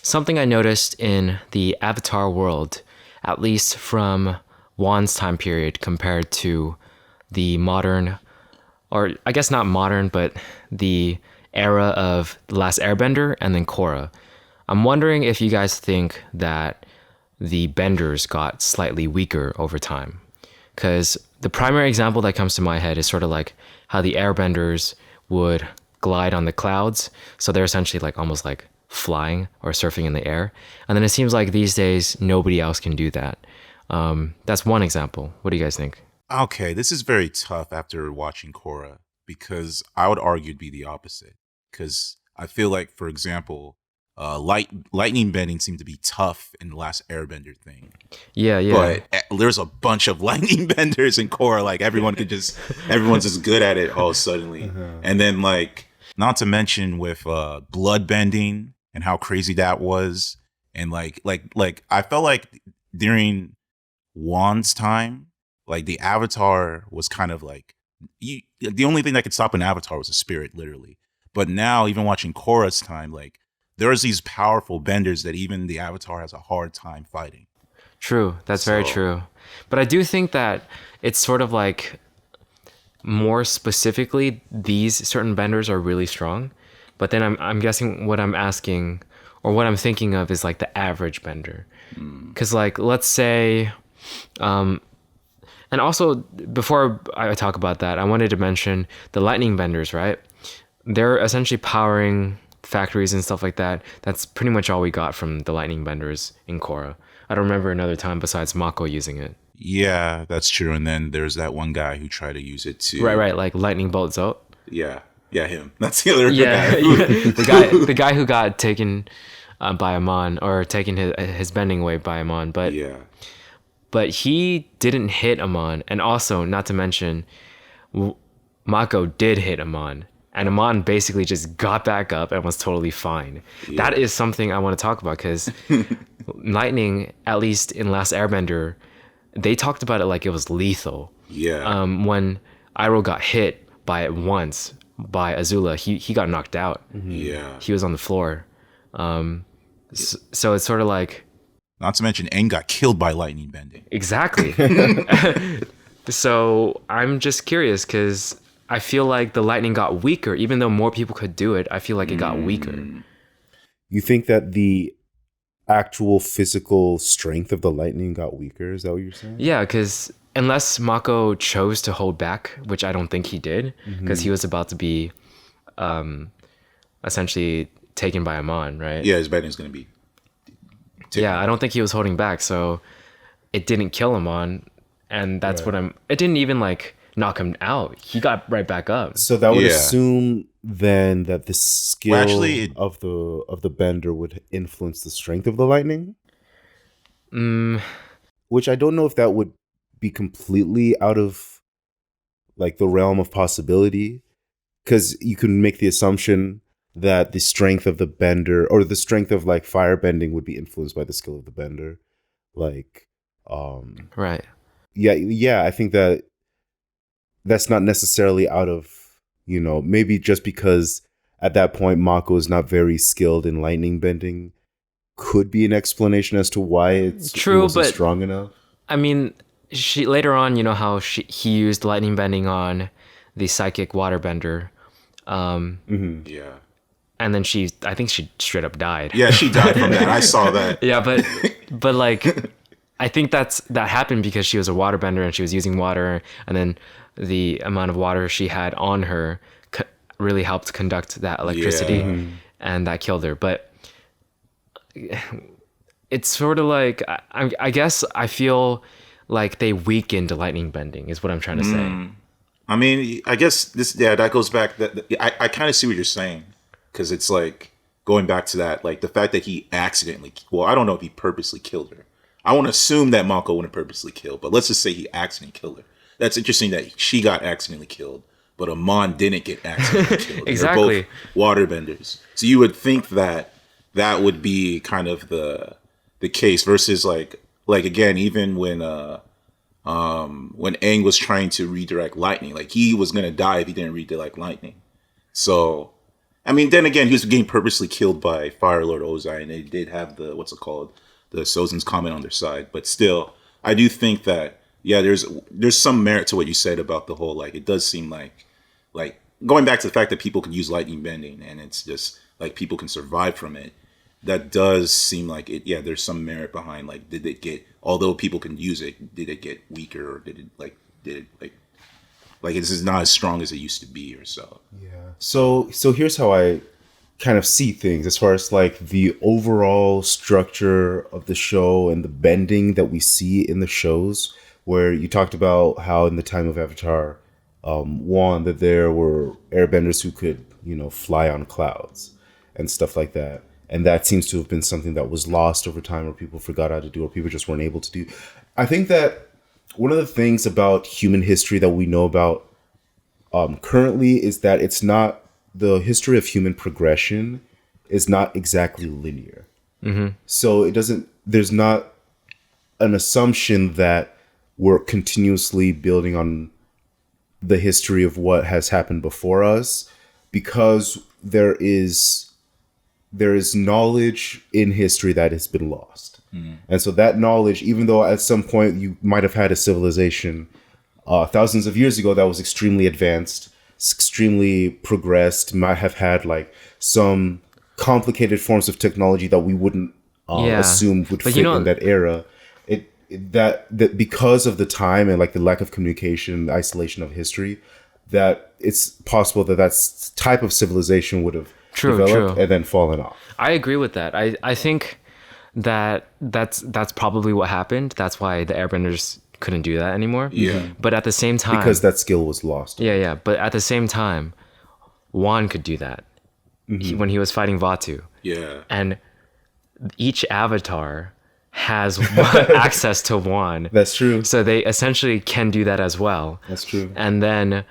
something I noticed in the Avatar world, at least from Wan's time period compared to the modern, or I guess not modern, but the era of The Last Airbender and then Korra. I'm wondering if you guys think that the benders got slightly weaker over time. Because the primary example that comes to my head is sort of like how the airbenders would glide on the clouds. So they're essentially like almost like flying or surfing in the air. And then it seems like these days nobody else can do that. That's one example. What do you guys think? Okay, this is very tough after watching Korra because I would argue it'd be the opposite. Because I feel like, for example, lightning bending seemed to be tough in the last Airbender thing, Yeah, yeah. but there's a bunch of lightning benders in Korra. Like everyone's just good at it all suddenly. And then like, not to mention with blood bending and how crazy that was, and like I felt like during Wan's time, like the Avatar was kind of like the only thing that could stop an Avatar was a spirit, literally. But now, even watching Korra's time, like there's these powerful benders that even the Avatar has a hard time fighting. True. That's very So true. But I do think that it's sort of like more specifically, these certain benders are really strong. But then I'm guessing what I'm asking or what I'm thinking of is like the average bender. Because like let's say, and also before I talk about that, I wanted to mention the lightning benders, right? They're essentially powering factories and stuff like that. That's pretty much all we got from the lightning benders in Korra. I don't remember another time besides Mako using it. yeah, that's true. And then there's that one guy who tried to use it Right, to, right, like lightning bolt Zote. yeah, yeah, him. That's the other Yeah, guy. yeah, the guy who got taken by Amon or taken his bending away by Amon, Yeah, but he didn't hit Amon, and also not to mention, Mako did hit Amon, and Amon basically just got back up and was totally fine. That yeah, is something I want to talk about because lightning, at least in Last Airbender, they talked about it like it was lethal. yeah, When Iroh got hit by it once by Azula, he got knocked out. yeah. He was on the floor. So it's sort of like Not to mention, Aang got killed by lightning bending. exactly. So I'm just curious because I feel like the lightning got weaker, even though more people could do it. I feel like it got weaker. You think that the actual physical strength of the lightning got weaker? Is that what you're saying? Yeah, because unless Mako chose to hold back, which I don't think he did, because he was about to be essentially taken by Amon, right? Yeah, his bending's gonna be. Yeah, I don't think he was holding back, so it didn't kill Amon, and that's what I'm. It didn't even like knock him out. He got right back up. So that would Yeah. assume then that the skill Well, actually, of the bender would influence the strength of the lightning, which I don't know if that would be completely out of like the realm of possibility, because you can make the assumption that the strength of the bender or the strength of like fire bending would be influenced by the skill of the bender. Like, Right. yeah, I think that that's not necessarily out of, maybe just because at that point Mako is not very skilled in lightning bending could be an explanation as to why it True, wasn't but strong enough. I mean, she later on, you know how he used lightning bending on the psychic waterbender, Yeah. and then I think she straight up died. Yeah, she died from that. I saw that. Yeah, but like, I think that happened because she was a waterbender and she was using water, and then the amount of water she had on her really helped conduct that electricity, and that killed her. But it's sort of like I guess I feel like they weakened lightning bending is what I'm trying to say. I mean, I guess that goes back. I kind of see what you're saying, because it's like going back to that, like the fact that he accidentally. Well, I don't know if he purposely killed her. I want to assume that Mako wouldn't purposely kill, but let's just say he accidentally killed her. That's interesting that she got accidentally killed, but Amon didn't get accidentally killed. Exactly. They're both waterbenders, so you would think that would be kind of the case versus like again, even when Aang was trying to redirect lightning, like he was gonna die if he didn't redirect lightning. So I mean, then again, he was getting purposely killed by Fire Lord Ozai, and they did have the what's it called, the Sozin's comment on their side. But still, I do think that yeah, there's some merit to what you said about the whole like. It does seem like going back to the fact that people can use lightning bending, and it's just like people can survive from it. That does seem like it. Yeah, there's some merit behind like, did it get? Although people can use it, did it get weaker, or did it like this is not as strong as it used to be, or so? Yeah. So here's how I kind of see things as far as like the overall structure of the show and the bending that we see in the shows, where you talked about how in the time of Avatar 1 that there were airbenders who could, fly on clouds and stuff like that. And that seems to have been something that was lost over time, or people forgot how to do, or people just weren't able to do. I think that one of the things about human history that we know about currently is that it's not, the history of human progression is not exactly linear. Mm-hmm. So there's not an assumption that we're continuously building on the history of what has happened before us, because there is knowledge in history that has been lost. And so that knowledge, even though at some point you might have had a civilization thousands of years ago that was extremely advanced, extremely progressed, might have had like some complicated forms of technology that we wouldn't assume would fit in that era. That because of the time and like the lack of communication, the isolation of history, that it's possible that type of civilization would have developed and then fallen off. I agree with that. I think that's probably what happened. That's why the airbenders couldn't do that anymore. Yeah. But at the same time, because that skill was lost. Yeah. But at the same time, Wan could do that when he was fighting Vatu. Yeah. And each avatar has access to Wan. That's true. So they essentially can do that as well. That's true. And then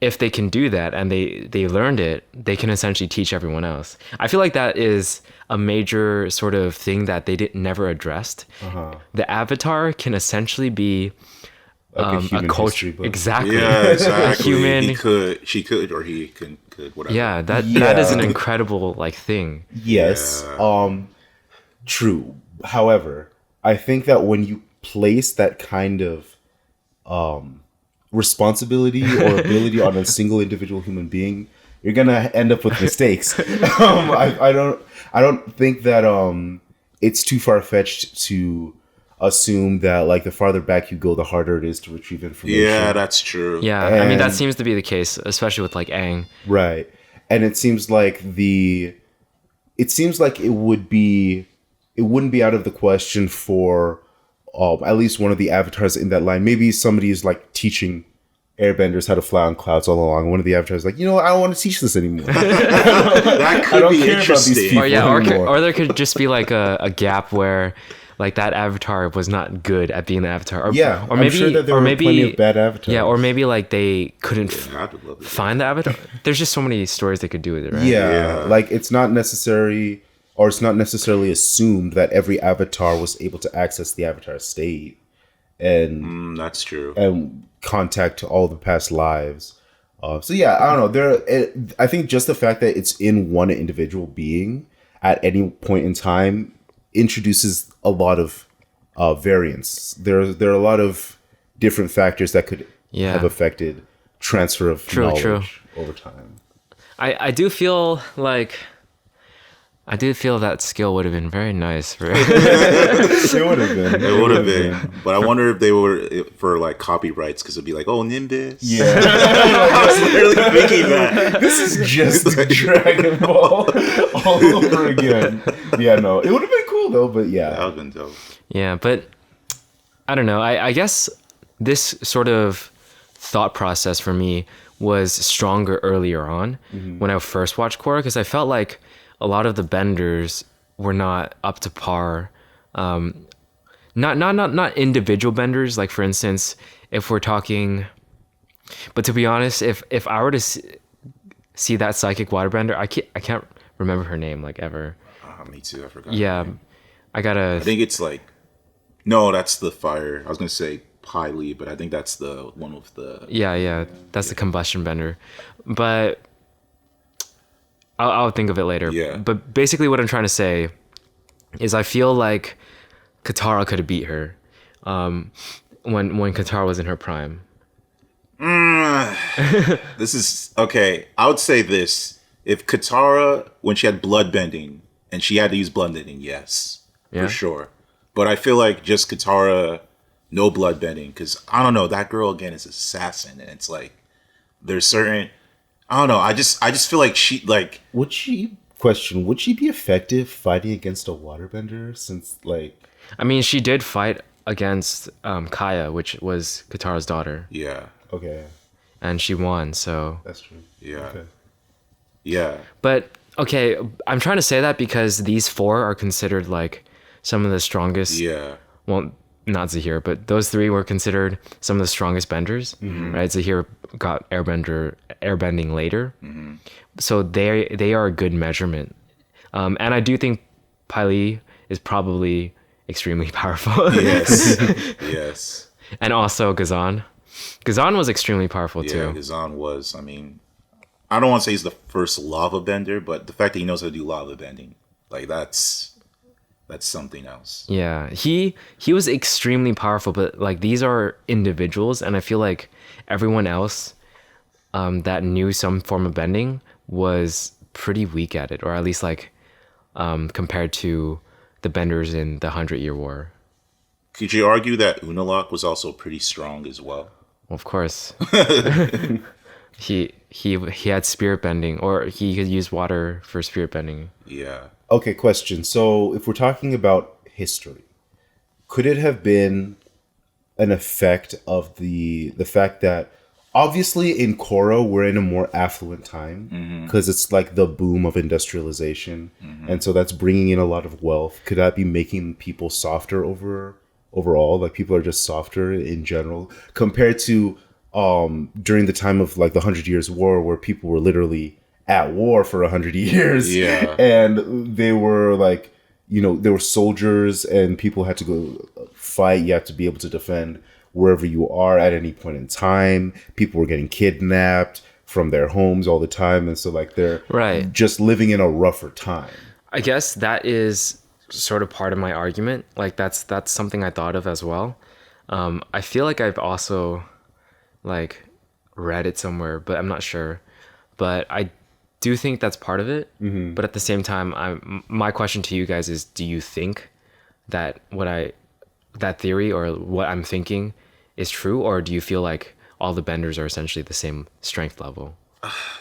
if they can do that and they learned it, they can essentially teach everyone else. I feel like that is a major sort of thing that they never addressed. The avatar can essentially be like a culture. Exactly. Yeah, exactly. A human. She could, or he could, whatever. Yeah, that is an incredible like thing. Yes. True. However, I think that when you place that kind of responsibility or ability on a single individual human being, you're gonna end up with mistakes. I don't think that it's too far-fetched to assume that like the farther back you go, the harder it is to retrieve information. Yeah, that's true. Yeah, I mean that seems to be the case, especially with like Aang. Right. And it seems like it wouldn't be out of the question for at least one of the avatars in that line. Maybe somebody is like teaching airbenders how to fly on clouds all along. One of the avatars is like, I don't want to teach this anymore. That could be interesting. Or there could just be like a gap where like that avatar was not good at being the avatar. Or maybe, I'm sure that there were plenty of bad avatars. Yeah, or maybe like they couldn't find the avatar. There's just so many stories they could do with it, right? Yeah, like it's not necessarily assumed that every avatar was able to access the avatar state and that's true, and contact all the past lives. So yeah, I don't know. I think just the fact that it's in one individual being at any point in time introduces a lot of variance. There are a lot of different factors that could have affected transfer of knowledge over time. I do feel that skill would have been very nice for it. It would have been. But I wonder if they were for like copyrights, because it'd be like, Nimbus. Yeah. I was literally thinking that. This is just Dragon Ball all over again. Yeah, no. It would have been cool though, but yeah. That would have been dope. Yeah, but I don't know. I guess this sort of thought process for me was stronger earlier on when I first watched Korra, because I felt like a lot of the benders were not up to par. Not individual benders, like for instance, if we're talking. But to be honest, if I were to see that psychic waterbender, I can't remember her name like ever. Me too. I forgot. Yeah, I think it's like, no, that's the fire. I was gonna say Pai Li, but I think that's the one with the. Yeah, that's the combustion bender, but. I'll think of it later. Yeah. But basically, what I'm trying to say is, I feel like Katara could have beat her when Katara was in her prime. This is okay. I would say this: if Katara, when she had bloodbending and she had to use bloodbending, yes, Yeah? for sure. But I feel like just Katara, no bloodbending, because I don't know. That girl again is assassin, and it's like there's certain. I don't know. I just feel like she like Would she be effective fighting against a waterbender? Since like, I mean, she did fight against Kaya, which was Katara's daughter, yeah, okay, and she won. So, that's true. yeah, Okay. yeah, but okay, I'm trying to say that because these four are considered like some of the strongest. yeah, Well, not Zahir, but those three were considered some of the strongest benders. Right? Zahir got airbending later, so they are a good measurement. And I do think Pili is probably extremely powerful. yes, yes. And also Gazan. Gazan was extremely powerful Yeah, too. Gazan was. I mean, I don't want to say he's the first lava bender, but the fact that he knows how to do lava bending, like that's something else. Yeah, he was extremely powerful, but like these are individuals, and I feel like everyone else that knew some form of bending was pretty weak at it, or at least like compared to the benders in the 100-Year War. Could you argue that Unalaq was also pretty strong as well? Well, of course, he had spirit bending, or he could use water for spirit bending. Yeah. Okay, question. So, if we're talking about history, could it have been an effect of the fact that obviously in Korra we're in a more affluent time because it's like the boom of industrialization, and so that's bringing in a lot of wealth. Could that be making people softer overall? Like people are just softer in general compared to during the time of like the 100 Years War, where people were literally at war for 100 years. Yeah. And they were like, they were soldiers and people had to go fight. You have to be able to defend wherever you are at any point in time. People were getting kidnapped from their homes all the time. And so like they're Right. just living in a rougher time. I guess that is sort of part of my argument. Like that's something I thought of as well. I feel like I've also like read it somewhere, but I'm not sure. But I do think that's part of it. But at the same time, my question to you guys is: do you think that that theory or what I'm thinking is true, or do you feel like all the benders are essentially the same strength level?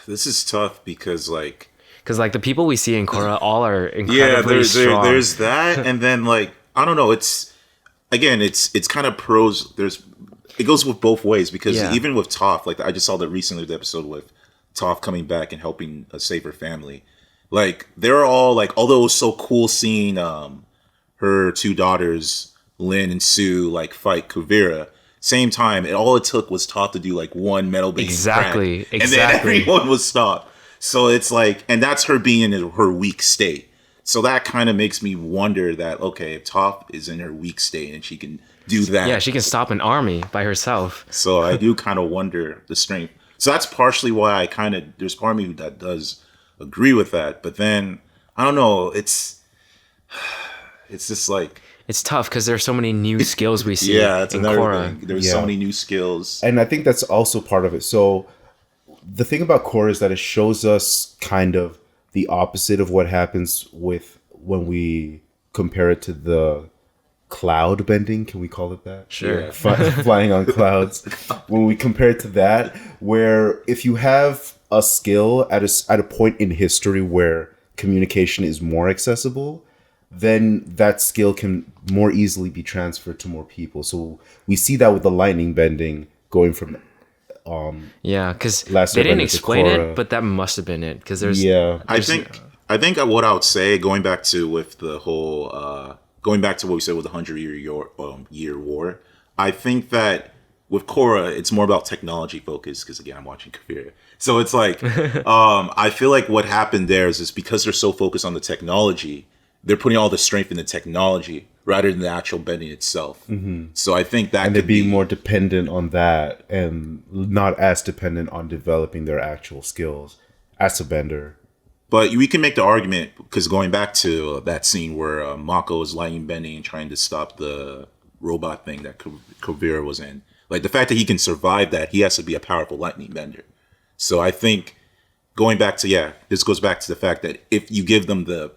This is tough because like Because like the people we see in Korra all are yeah, incredibly strong. there's that, and then like I don't know. It's again, it's kind of pros. It goes with both ways because Yeah. even with Toph, like I just saw the recently the episode with Toph coming back and helping save her family. Like they're all like, although it was so cool seeing her two daughters, Lynn and Sue, like fight Kuvira. Same time, all it took was Toph to do like one metal banging Exactly, crack, and then everyone was stopped. So it's like, and that's her being in her weak state. So that kind of makes me wonder that, okay, if Toph is in her weak state and she can do that. Yeah, she can stop an army by herself. So I do kind of wonder the strength. So that's partially why there's part of me that does agree with that. But then, I don't know, it's just like. It's tough because there's so many new skills we see Yeah, that's in another Korra. thing. There's Yeah. so many new skills. And I think that's also part of it. So the thing about Korra is that it shows us kind of the opposite of what happens with when we compare it to the cloud bending. Can we call it that? Sure. Yeah. Flying on clouds. When we compare it to that, where if you have a skill at a point in history where communication is more accessible, then that skill can more easily be transferred to more people. So we see that with the lightning bending going from Yeah, because Last they didn't Airbender to explain Korra. it, but that must have been it. Because there's I think what I would say, going back to with the whole, going back to what we said with the 100-Year War, I think that with Korra, it's more about technology focus because again, I'm watching Kavira. So it's like, I feel like what happened there is because they're so focused on the technology, they're putting all the strength in the technology rather than the actual bending itself. So I think that and they're could being be more dependent on that and not as dependent on developing their actual skills as a bender. But we can make the argument because going back to that scene where Mako is lightning bending and trying to stop the robot thing that Kuvira was in, like the fact that he can survive that, he has to be a powerful lightning bender. So I think going back to this goes back to the fact that if you give them the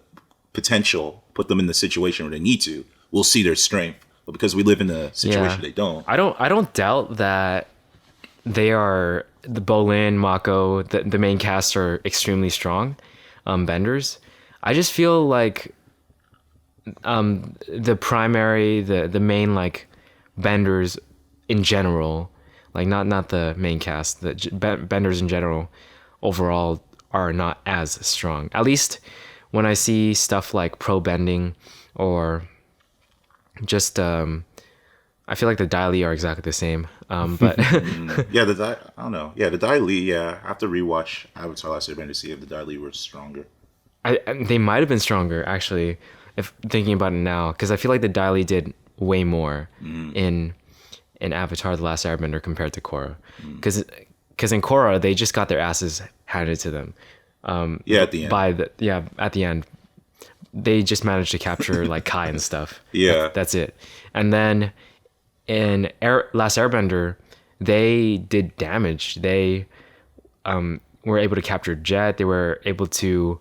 potential, put them in the situation where they need to, we'll see their strength. But because we live in a situation they don't. I don't doubt that they are the Bolin, Mako, the main cast are extremely strong benders. I just feel like the primary, the main like benders in general, like not the main cast, the benders in general overall are not as strong. At least when I see stuff like pro bending or just I feel like the Dai Li are exactly the same. But I don't know. Yeah, the Dai Li. Yeah, I have to rewatch Avatar: Last Airbender to see if the Dai Li were stronger. They might have been stronger actually, if thinking about it now, because I feel like the Dai Li did way more in Avatar: The Last Airbender compared to Korra, because in Korra they just got their asses handed to them. At the end. At the end, they just managed to capture like Kai and stuff. Yeah, that's it. And then in Last Airbender, they did damage. They were able to capture Jet. They were able to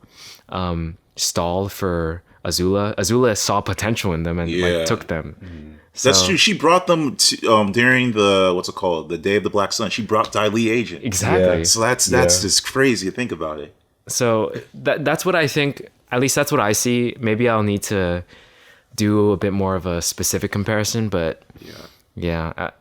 stall for Azula. Azula saw potential in them and like took them. So, that's true. She brought them to, during the Day of the Black Sun. She brought Dai Li Agent. Exactly. Yeah. So that's just crazy to think about it. So that's what I think. At least that's what I see. Maybe I'll need to do a bit more of a specific comparison, but yeah.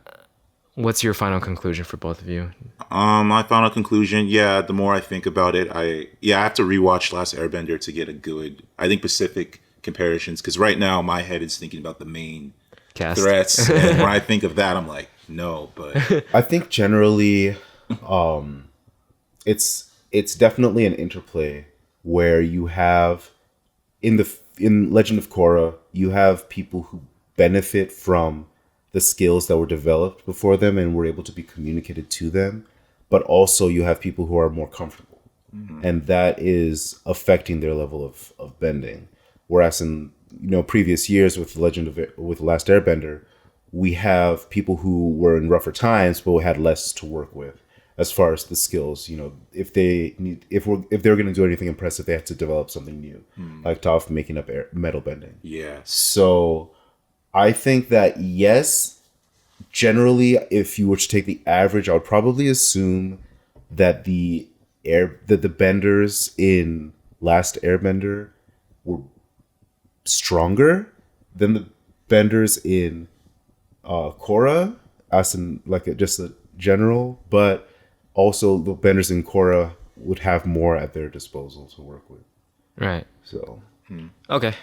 What's your final conclusion for both of you? My final conclusion, the more I think about it, I have to rewatch Last Airbender to get a good, I think, Pacific comparisons, because right now my head is thinking about the main cast threats, and when I think of that, I'm like, no, but I think generally, it's definitely an interplay where you have in Legend of Korra, you have people who benefit from the skills that were developed before them and were able to be communicated to them, but also you have people who are more comfortable, and that is affecting their level of bending. Whereas in previous years with Last Airbender, we have people who were in rougher times but had less to work with as far as the skills. If they were going to do anything impressive, they had to develop something new, like Toph making up metal bending. Yeah. So I think that yes, generally, if you were to take the average, I would probably assume that the benders in Last Airbender were stronger than the benders in Korra, as in just a general, but also the benders in Korra would have more at their disposal to work with. Right. So okay.